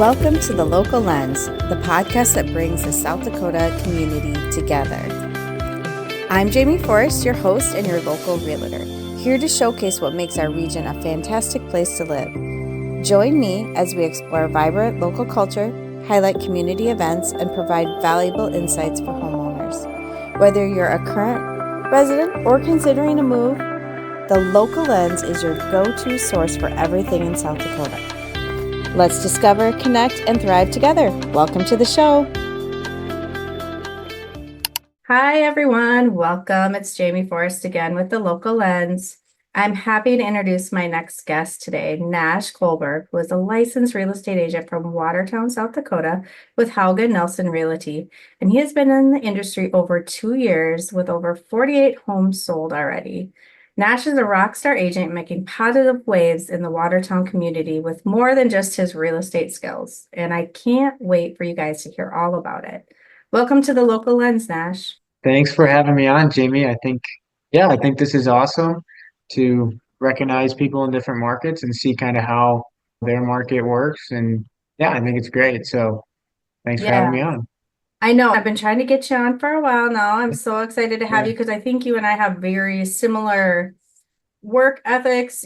Welcome to The Local Lens, the podcast that brings the South Dakota community together. I'm Jamie Forrest, your host and your local realtor, here to showcase what makes our region a fantastic place to live. Join me as we explore vibrant local culture, highlight community events, and provide valuable insights for homeowners. Whether you're a current resident or considering a move, The Local Lens is your go-to source for everything in South Dakota. Let's discover, connect, and thrive together. Welcome to the show. Hi, everyone. Welcome. It's Jamie Forrest again with The Local Lens. I'm happy to introduce my next guest today, Nash Colberg, who is a licensed real estate agent from Watertown, South Dakota with Haugen Nelson Realty. And he has been in the industry over 2 years with over 48 homes sold already. Nash is a rock star agent making positive waves in the Watertown community with more than just his real estate skills. And I can't wait for you guys to hear all about it. Welcome to The Local Lens, Nash. Thanks for having me on, Jamie. I think this is awesome to recognize people in different markets and see kind of how their market works. And yeah, I think it's great. So thanks for having Yeah, me on. I know. I've been trying to get you on for a while now. I'm so excited to have Yeah. you because I think you and I have very similar work ethics,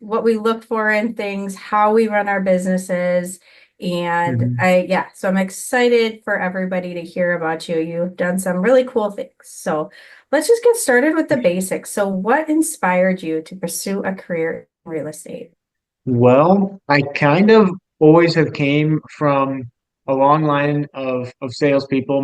what we look for in things, how we run our businesses. And Mhm. so I'm excited for everybody to hear about you. You've done some really cool things. So let's just get started with the basics. So what inspired you to pursue a career in real estate? Well, I kind of always have came from a long line of salespeople.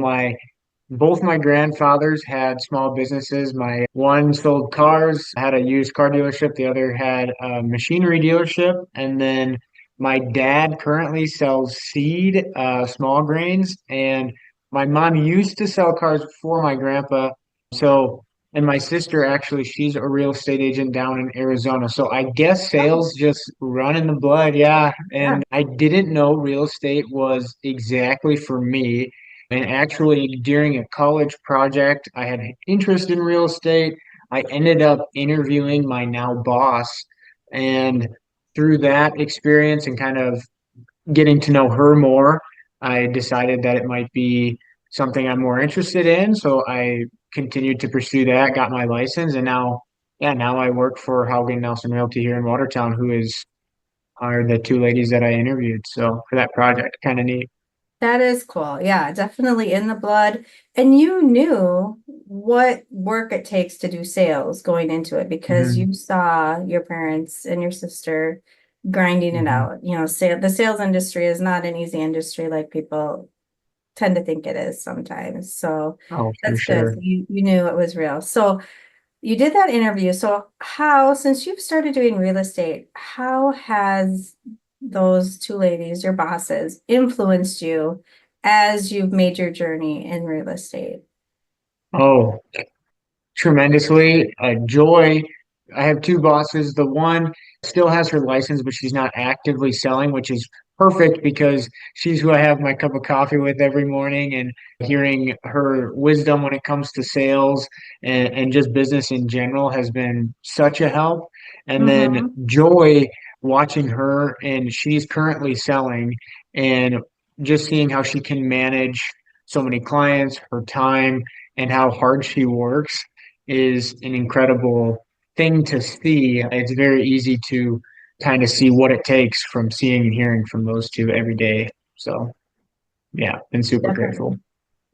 Both my grandfathers had small businesses. My one sold cars, had a used car dealership, the other had a machinery dealership, and then my dad currently sells seed, small grains, and my mom used to sell cars before my grandpa. So, and my sister actually, she's a real estate agent down in Arizona. So I guess Oh, sales just run in the blood, yeah. yeah. And I didn't know real estate was exactly for me. And actually, during a college project, I had interest in real estate. I ended up interviewing my now boss. And through that experience and kind of getting to know her more, I decided that it might be something I'm more interested in. So I continued to pursue that, got my license, and now I work for Haugen Nelson Realty here in Watertown, are the two ladies that I interviewed. So for that project, kind of neat. That is cool. Yeah, definitely in the blood. And you knew what work it takes to do sales going into it because Hmm. you saw your parents and your sister grinding it Hmm. out. The sales industry is not an easy industry like people tend to think it is sometimes. So Oh, for that's good. sure. So you knew it was real. So you did that interview. So since you've started doing real estate, how has those two ladies, your bosses, influenced you as you've made your journey in real estate? Oh, tremendously. Joy, I have two bosses. The one still has her license, but she's not actively selling, which is perfect because she's who I have my cup of coffee with every morning and hearing her wisdom when it comes to sales and just business in general has been such a help. And then Mm-hmm. Joy, watching her, and she's currently selling and just seeing how she can manage so many clients, her time, and how hard she works is an incredible thing to see. It's very easy to kind of see what it takes from seeing and hearing from those two every day. So, yeah, been super grateful. Definitely.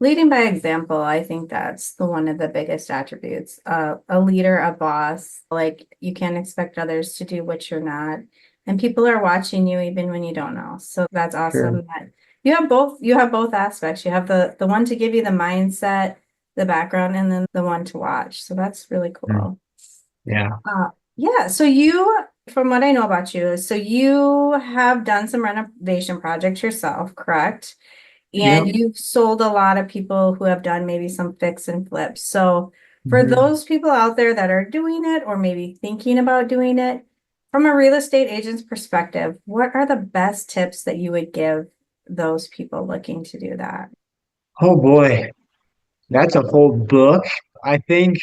Leading by example, I think that's the one of the biggest attributes. A leader, a boss, like you can't expect others to do what you're not. And people are watching you even when you don't know. So that's Sure. awesome that you have both aspects. You have the one to give you the mindset, the background, and then the one to watch. So that's really Mm. cool. Yeah. Yeah, from what I know about you, so you have done some renovation projects yourself, correct? And Yep. you've sold a lot of people who have done maybe some fix and flips. So for Hmm. those people out there that are doing it or maybe thinking about doing it, from a real estate agent's perspective, what are the best tips that you would give those people looking to do that? Oh boy, that's a whole book. I think,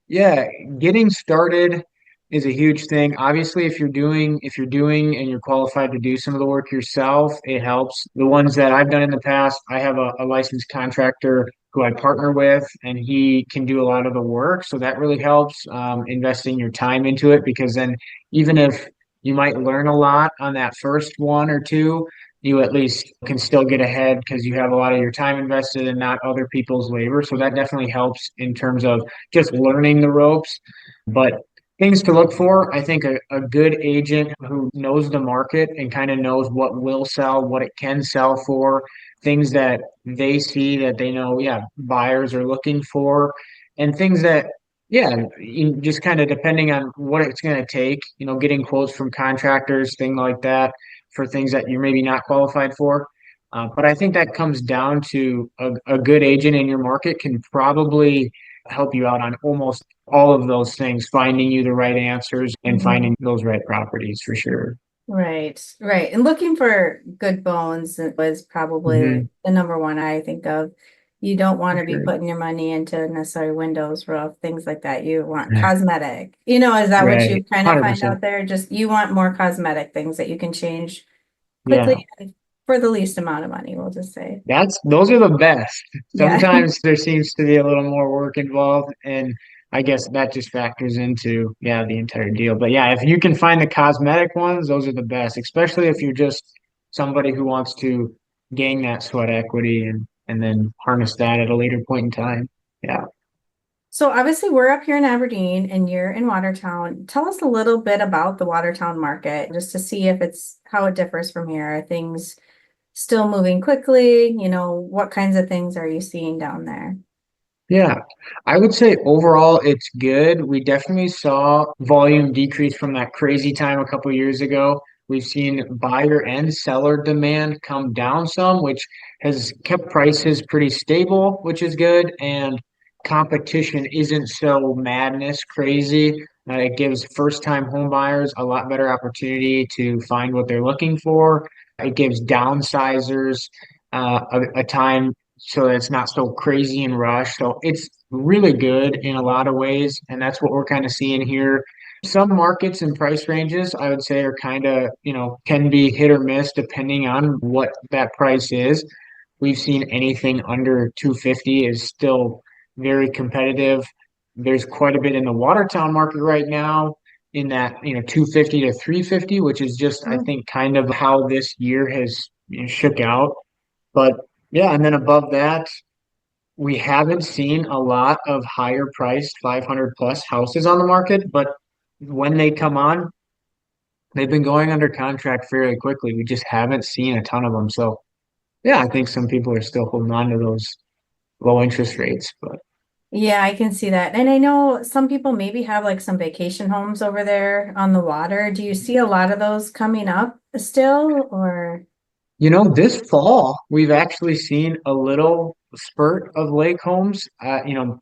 yeah, getting started. is a huge thing. Obviously, if you're doing and you're qualified to do some of the work yourself, it helps. The ones that I've done in the past, I have a licensed contractor who I partner with, and he can do a lot of the work. So that really helps investing your time into it because then even if you might learn a lot on that first one or two, you at least can still get ahead because you have a lot of your time invested and not other people's labor. So that definitely helps in terms of just learning the ropes. But things to look for, I think a good agent who knows the market and kind of knows what will sell, what it can sell for, things that they see that they know, yeah, buyers are looking for, and things that, yeah, just kind of depending on what it's going to take, getting quotes from contractors, things like that, for things that you're maybe not qualified for. But I think that comes down to a good agent in your market can probably help you out on almost all of those things, finding you the right answers and Mhm. finding those right properties for sure. Right, right. And looking for good bones was probably Hmm. the number one I think of. You don't want For to be sure. putting your money into necessarily windows, roof, things like that. You want cosmetic. Is that what Right. you kind of find 100%. out there? Just you want more cosmetic things that you can change Yeah. quickly and for the least amount of money, we'll just say. Those are the best. Yeah. Sometimes there seems to be a little more work involved, and I guess that just factors into, yeah, the entire deal. But yeah, if you can find the cosmetic ones, those are the best, especially if you're just somebody who wants to gain that sweat equity and then harness that at a later point in time. Yeah. So obviously we're up here in Aberdeen and you're in Watertown. Tell us a little bit about the Watertown market just to see if it's how it differs from here. Are things still moving quickly? What kinds of things are you seeing down there? Yeah, I would say overall it's good. We definitely saw volume decrease from that crazy time a couple years ago. We've seen buyer and seller demand come down some, which has kept prices pretty stable, which is good. And competition isn't so madness crazy. It gives first-time home buyers a lot better opportunity to find what they're looking for. It gives downsizers a time so it's not so crazy and rushed. So it's really good in a lot of ways, and that's what we're kind of seeing here. Some markets and price ranges, I would say, are kind of, can be hit or miss depending on what that price is. We've seen anything under 250 is still very competitive. There's quite a bit in the Watertown market right now in that, 250 to 350, which is just, I Oh, think, kind of how this year has, shook out. But yeah, and then above that, we haven't seen a lot of higher priced 500 plus houses on the market, but when they come on, they've been going under contract fairly quickly. We just haven't seen a ton of them. So yeah, I think some people are still holding on to those low interest rates, but yeah, I can see that. And I know some people maybe have like some vacation homes over there on the water. Do you see a lot of those coming up still or? this fall we've actually seen a little spurt of lake homes.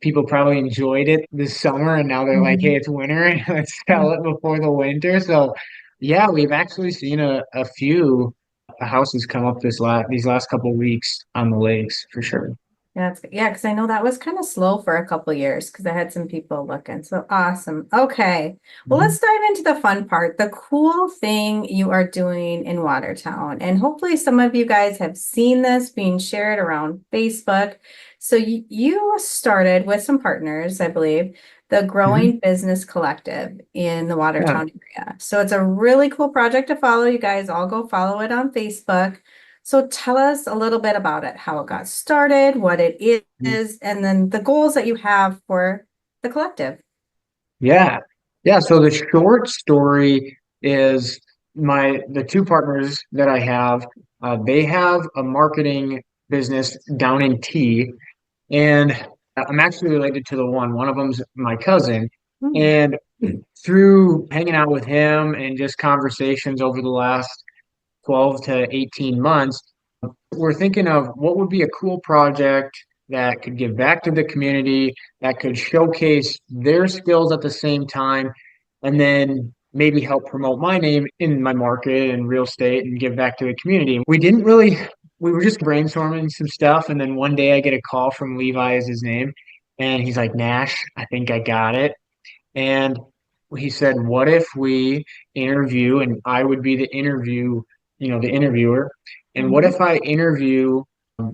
People probably enjoyed it this summer, and now they're like, "Hey, Mhm. it's winter, and let's sell it before the winter." So, yeah, we've actually seen a few houses come up these last couple of weeks on the lakes for sure. Yeah, because I know that was kind of slow for a couple years because I had some people looking. So awesome. Okay. Well, Mhm. let's dive into the fun part, the cool thing you are doing in Watertown. And hopefully some of you guys have seen this being shared around Facebook. So you started with some partners, I believe, the Mhm. Growing Business Collective in the Yeah. Watertown area. So it's a really cool project to follow. You guys all go follow it on Facebook. So tell us a little bit about it, how it got started, what it is, and then the goals that you have for the collective. Yeah. Yeah. So the short story is the two partners that I have, they have a marketing business down in T, and I'm actually related to the one. One of them's my cousin. Hmm. And through hanging out with him and just conversations over the last 12 to 18 months, we're thinking of what would be a cool project that could give back to the community, that could showcase their skills at the same time, and then maybe help promote my name in my market and real estate and give back to the community. We were just brainstorming some stuff. And then one day I get a call from Levi, is his name. And he's like, Nash, I think I got it. And he said, what if we interview, and I would be the interviewer, and what Mhm. if I interview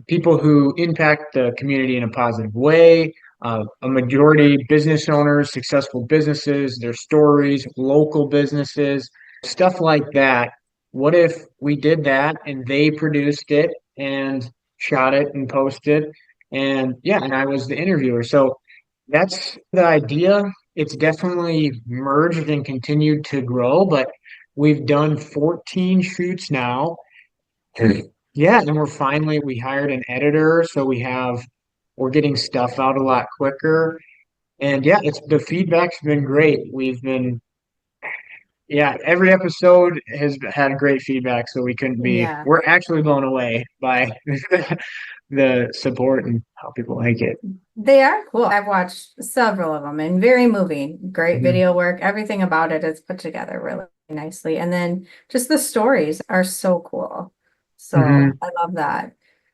people who impact the community in a positive way, a majority business owners, successful businesses, their stories, local businesses, stuff like that. What if we did that and they produced it and shot it and posted? And yeah, and I was the interviewer. So that's the idea. It's definitely merged and continued to grow, but we've done 14 shoots now. Yeah, and we hired an editor, so we're getting stuff out a lot quicker. And yeah, it's the feedback's been great. Yeah, every episode has had great feedback, so Yeah. we're actually blown away by the support and how people like it. They are cool. I've watched several of them and very moving. Great Mhm. video work. Everything about it is put together really nicely. And then just the stories are so cool. So Mhm. I love that.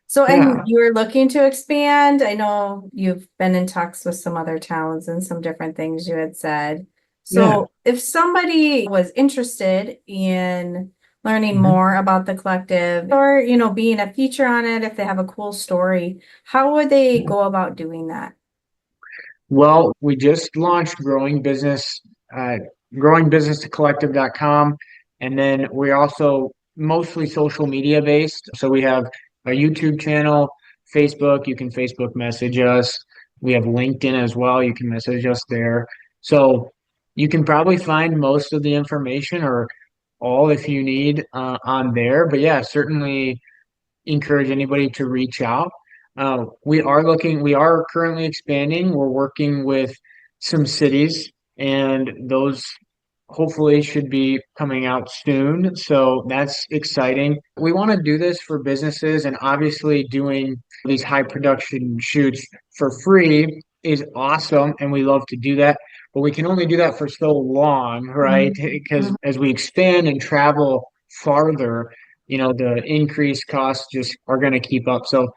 So, and Yeah, you were looking to expand. I know you've been in talks with some other towns and some different things you had said. yeah. So, if somebody was interested in learning Mhm. more about the collective or, being a feature on it, if they have a cool story, how would they go about doing that? Well, we just launched growingbusinesscollective.com. And then we're also mostly social media based. So we have a YouTube channel, Facebook, you can Facebook message us. We have LinkedIn as well. You can message us there. So you can probably find most of the information or all if you need on there. But yeah, certainly encourage anybody to reach out. We are currently expanding. We're working with some cities, and those hopefully should be coming out soon. So that's exciting. We want to do this for businesses, and obviously, doing these high production shoots for free is awesome, and we love to do that. But we can only do that for so long, right? Mhm. Because as we expand and travel farther, the increased costs just are going to keep up. So,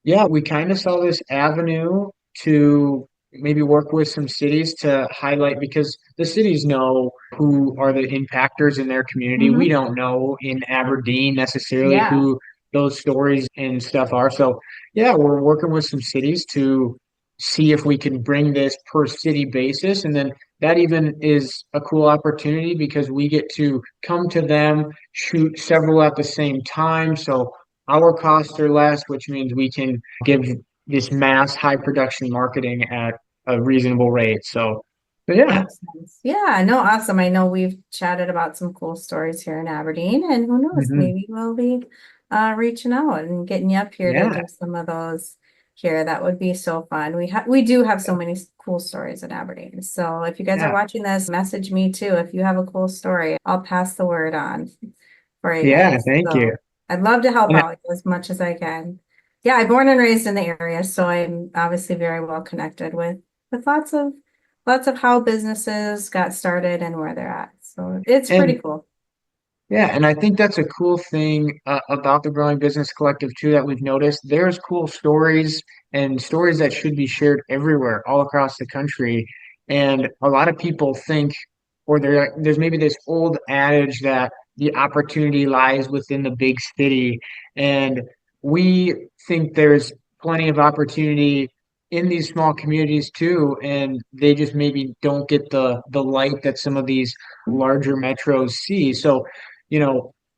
yeah, we kind of saw this avenue to maybe work with some cities to highlight because the cities know who are the impactors in their community. We Mhm. don't know in Aberdeen necessarily Yeah, who those stories and stuff are. So, yeah, we're working with some cities to see if we can bring this per city basis. And then that even is a cool opportunity because we get to come to them, shoot several at the same time. So our costs are less, which means we can give this mass high production marketing at a reasonable rate. So, but yeah. makes sense. Yeah, no, awesome. I know we've chatted about some cool stories here in Aberdeen, and who knows, Mhm. maybe we'll be reaching out and getting you up here to Yeah. do some of those here. That would be so fun. We do have so many cool stories in Aberdeen. So if you guys are Yeah. watching this, message me too. If you have a cool story, I'll pass the word on for you Yeah. guys. Thank you. So I'd love to help And out as much as I can. Yeah, I'm born and raised in the area, so I'm obviously very well connected with lots of how businesses got started and where they're at. So it's pretty and cool. Yeah, and I think that's a cool thing about the Growing Business Collective too that we've noticed. There's cool stories and stories that should be shared everywhere, all across the country. And a lot of people think, or there's maybe this old adage that the opportunity lies within the big city. And we think there's plenty of opportunity in these small communities too, and they just maybe don't get the light that some of these larger metros see. So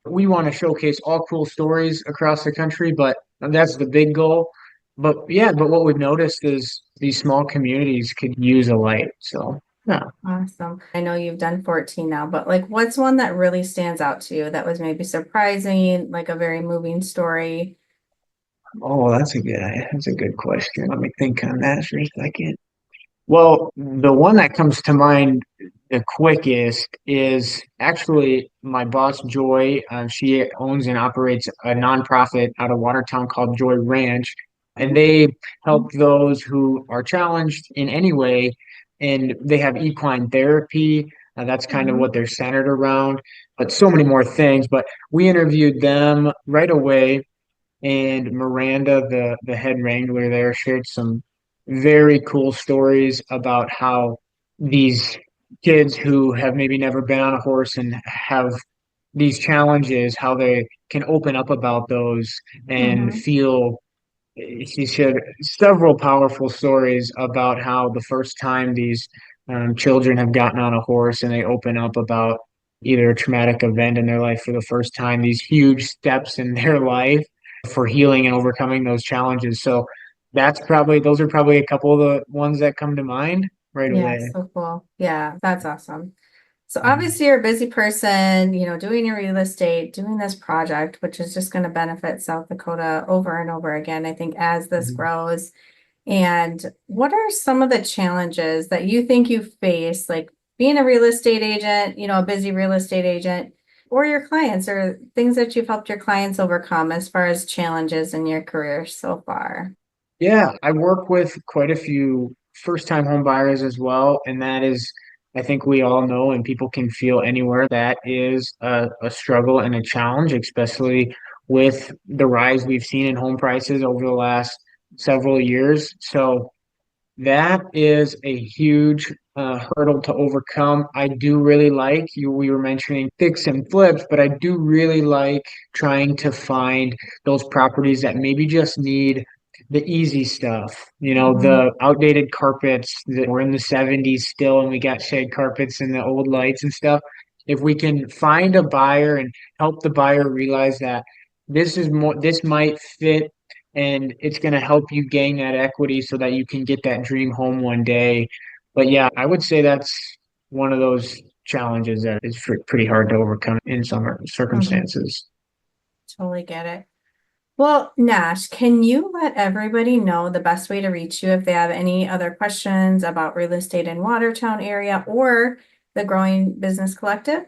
we want to showcase all cool stories across the country, but that's the big goal. But yeah, but what we've noticed is these small communities could use a light. So yeah. Awesome. I know you've done 14 now, but like what's one that really stands out to you that was maybe surprising, like a very moving story? Oh, that's a good question. Let me think on that for a second. Well, the one that comes to mind the quickest is actually my boss, Joy. She owns and operates a nonprofit out of Watertown called Joy Ranch, and they help those who are challenged in any way. And they have equine therapy. That's kind of Mhm. what they're centered around, but so many more things. But we interviewed them right away and Miranda, the head wrangler there, shared some very cool stories about how these kids who have maybe never been on a horse and have these challenges, how they can open up about those and Mm-hmm. feel. She shared several powerful stories about how the first time these children have gotten on a horse and they open up about either a traumatic event in their life for the first time, these huge steps in their life for healing and overcoming those challenges. So those are probably a couple of the ones that come to mind right Yeah, away. so cool. Yeah, that's awesome. So Mhm. obviously you're a busy person, doing your real estate, doing this project, which is just going to benefit South Dakota over and over again, I think, as this Mhm. grows. And what are some of the challenges that you think you face, like being a real estate agent, a busy real estate agent, or your clients, or things that you've helped your clients overcome as far as challenges in your career so far? Yeah, I work with quite a few first-time home buyers as well, and that is, I think we all know, and people can feel anywhere that is a struggle and a challenge, especially with the rise we've seen in home prices over the last several years. So that is a huge hurdle to overcome. I do really like you. We were mentioning fix and flips, but I do really like trying to find those properties that maybe just need the easy stuff. Mhm. The outdated carpets that were in the 70s still, and we got shag carpets and the old lights and stuff. If we can find a buyer and help the buyer realize that this might fit and it's going to help you gain that equity so that you can get that dream home one day. But yeah, I would say that's one of those challenges that is pretty hard to overcome in some Mhm. circumstances. Totally get it. Well, Nash, can you let everybody know the best way to reach you if they have any other questions about real estate in Watertown area or the Growing Business Collective?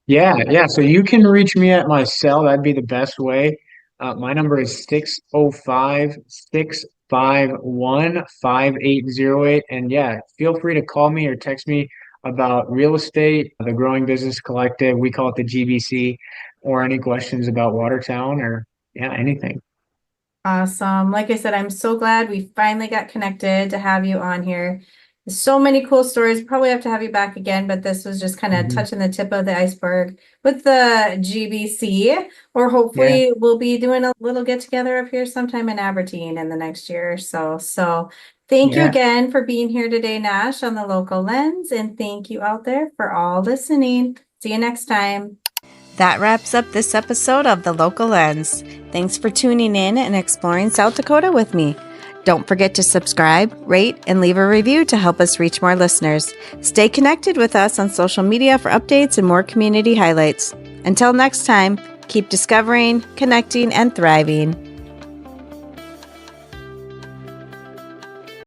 Yeah, yeah. So you can reach me at my cell. That'd be the best way. My number is 605-651-5808. And yeah, feel free to call me or text me about real estate, the Growing Business Collective. We call it the GBC, or any questions about Watertown or yeah, anything. Awesome. Like I said, I'm so glad we finally got connected to have you on here. So many cool stories. Probably have to have you back again, but this was just kind of Mhm. touching the tip of the iceberg with the GBC, or Yeah, hopefully we'll be doing a little get together up here sometime in Aberdeen in the next year or so. So thank you yeah. again for being here today, Nash, on the Local Lens, and thank you out there for all listening. See you next time. That wraps up this episode of The Local Lens. Thanks for tuning in and exploring South Dakota with me. Don't forget to subscribe, rate, and leave a review to help us reach more listeners. Stay connected with us on social media for updates and more community highlights. Until next time, keep discovering, connecting, and thriving.